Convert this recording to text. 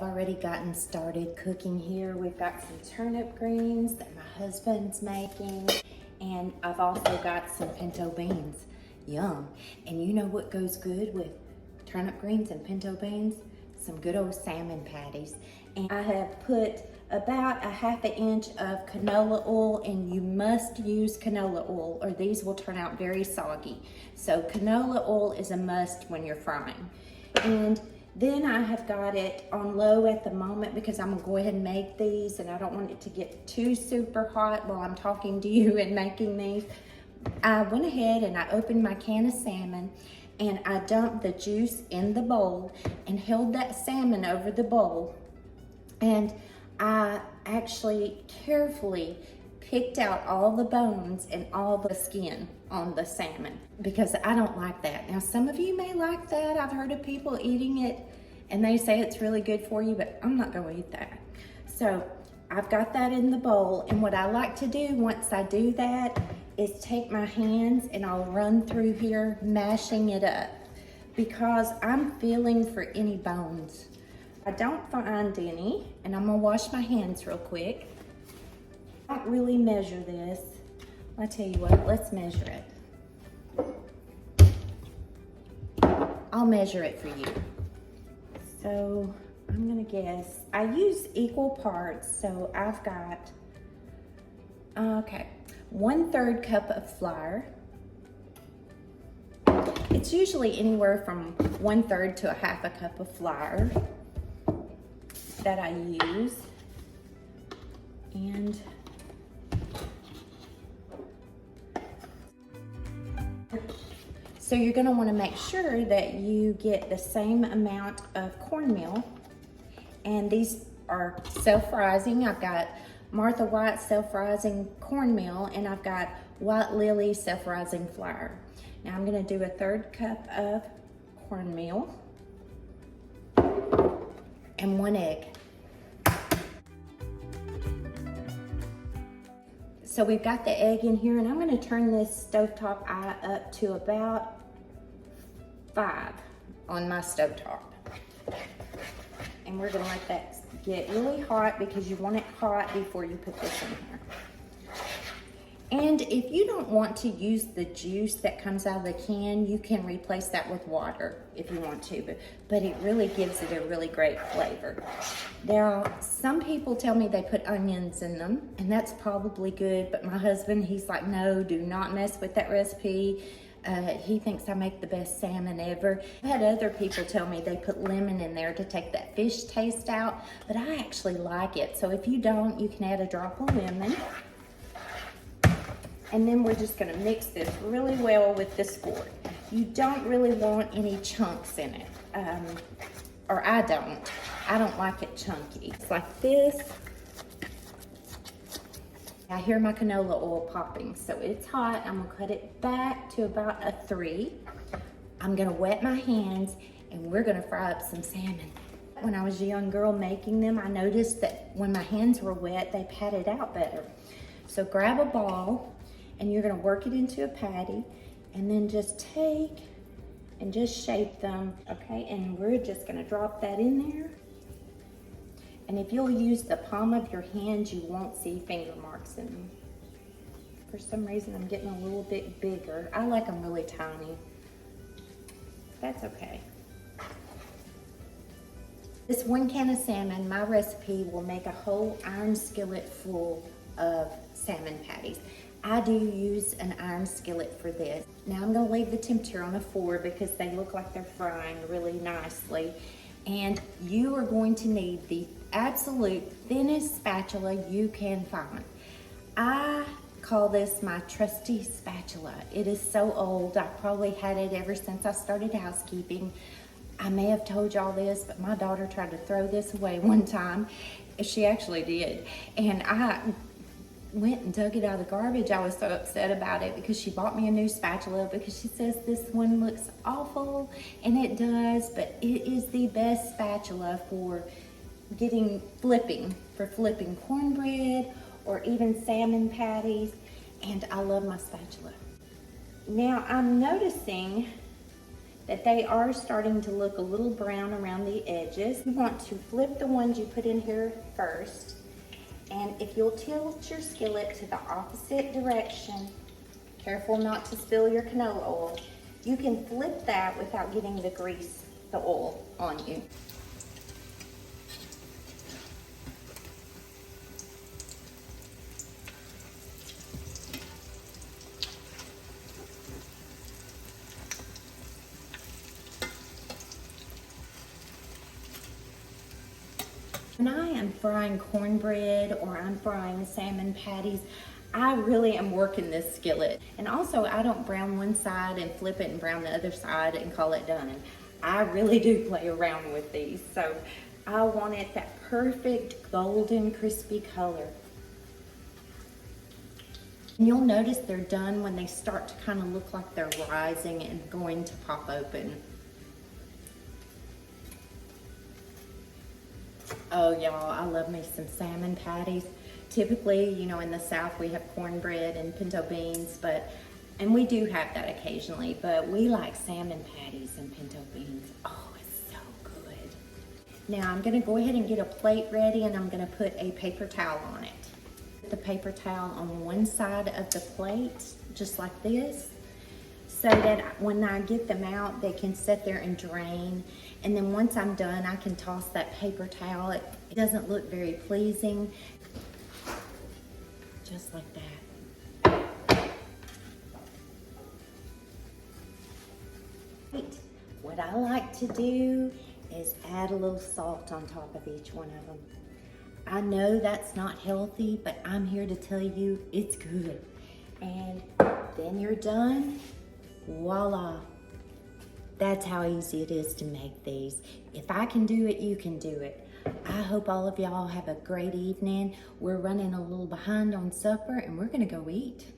I've already gotten started cooking here. We've got some turnip greens that my husband's making, and I've also got some pinto beans. Yum. And you know what goes good with turnip greens and pinto beans? Some good old salmon patties. And I have put about a ½ inch of canola oil, and you must use canola oil or these will turn out very soggy. So canola oil is a must when you're frying. And then I have got it on low at the moment because I'm gonna go ahead and make these, and I don't want it to get too super hot while I'm talking to you and making these. I went ahead and I opened my can of salmon, and I dumped the juice in the bowl and held that salmon over the bowl. And I actually carefully picked out all the bones and all the skin on the salmon because I don't like that. Now, some of you may like that. I've heard of people eating it and they say it's really good for you, but I'm not gonna eat that. So I've got that in the bowl, and what I like to do once I do that is take my hands and I'll run through here mashing it up because I'm feeling for any bones. I don't find any, and I'm gonna wash my hands real quick. I don't really measure this. I tell you what, let's measure it. I'll measure it for you. So I'm gonna guess, I use equal parts, so I've got, okay, 1/3 cup of flour. It's usually anywhere from 1/3 to a ½ a cup of flour that I use. And so you're gonna wanna make sure that you get the same amount of cornmeal. And these are self-rising. I've got Martha White self-rising cornmeal, and I've got White Lily self-rising flour. Now I'm gonna do 1/3 cup of cornmeal and 1 egg. So we've got the egg in here, and I'm gonna turn this stovetop eye up to about 5 on my stovetop. And we're gonna let that get really hot because you want it hot before you put this in here. And if you don't want to use the juice that comes out of the can, you can replace that with water if you want to, but it really gives it a really great flavor. Now, some people tell me they put onions in them, and that's probably good, but my husband, he's like, no, do not mess with that recipe. He thinks I make the best salmon ever. I've had other people tell me they put lemon in there to take that fish taste out, but I actually like it. So if you don't, you can add a drop of lemon. And then we're just gonna mix this really well with this fork. You don't really want any chunks in it, or I don't like it chunky. It's like this. I hear my canola oil popping, so it's hot. I'm gonna cut it back to about a 3. I'm gonna wet my hands, and we're gonna fry up some salmon. When I was a young girl making them, I noticed that when my hands were wet, they patted out better. So grab a ball, and you're gonna work it into a patty, and then just take and just shape them, okay? And we're just gonna drop that in there. And if you'll use the palm of your hand, you won't see finger marks in them. For some reason, I'm getting a little bit bigger. I like them really tiny. That's okay. This 1 can of salmon, my recipe will make a whole iron skillet full of salmon patties. I do use an iron skillet for this. Now I'm gonna leave the temperature on a 4 because they look like they're frying really nicely. And you are going to need the absolute thinnest spatula you can find. I call this my trusty spatula. It is so old. I probably had it ever since I started housekeeping. I may have told y'all this, but my daughter tried to throw this away one time. She actually did. And I went and dug it out of the garbage. I was so upset about it because she bought me a new spatula because she says this one looks awful, and it does, but it is the best spatula for flipping cornbread or even salmon patties, and I love my spatula. Now I'm noticing that they are starting to look a little brown around the edges. You want to flip the ones you put in here first. And if you'll tilt your skillet to the opposite direction, careful not to spill your canola oil, you can flip that without getting the grease, the oil on you. When I am frying cornbread or I'm frying salmon patties, I really am working this skillet. And also, I don't brown one side and flip it and brown the other side and call it done. I really do play around with these. So I want it that perfect golden crispy color. And you'll notice they're done when they start to kind of look like they're rising and going to pop open. Oh y'all, I love me some salmon patties. Typically, you know, in the South we have cornbread and pinto beans, and we do have that occasionally, but we like salmon patties and pinto beans. Oh, it's so good. Now I'm gonna go ahead and get a plate ready, and I'm gonna put a paper towel on it. Put the paper towel on one side of the plate, just like this, so that when I get them out, they can sit there and drain. And then once I'm done, I can toss that paper towel. It doesn't look very pleasing. Just like that. Right. What I like to do is add a little salt on top of each one of them. I know that's not healthy, but I'm here to tell you it's good. And then you're done. Voila. That's how easy it is to make these. If I can do it, you can do it. I hope all of y'all have a great evening. We're running a little behind on supper, and we're gonna go eat.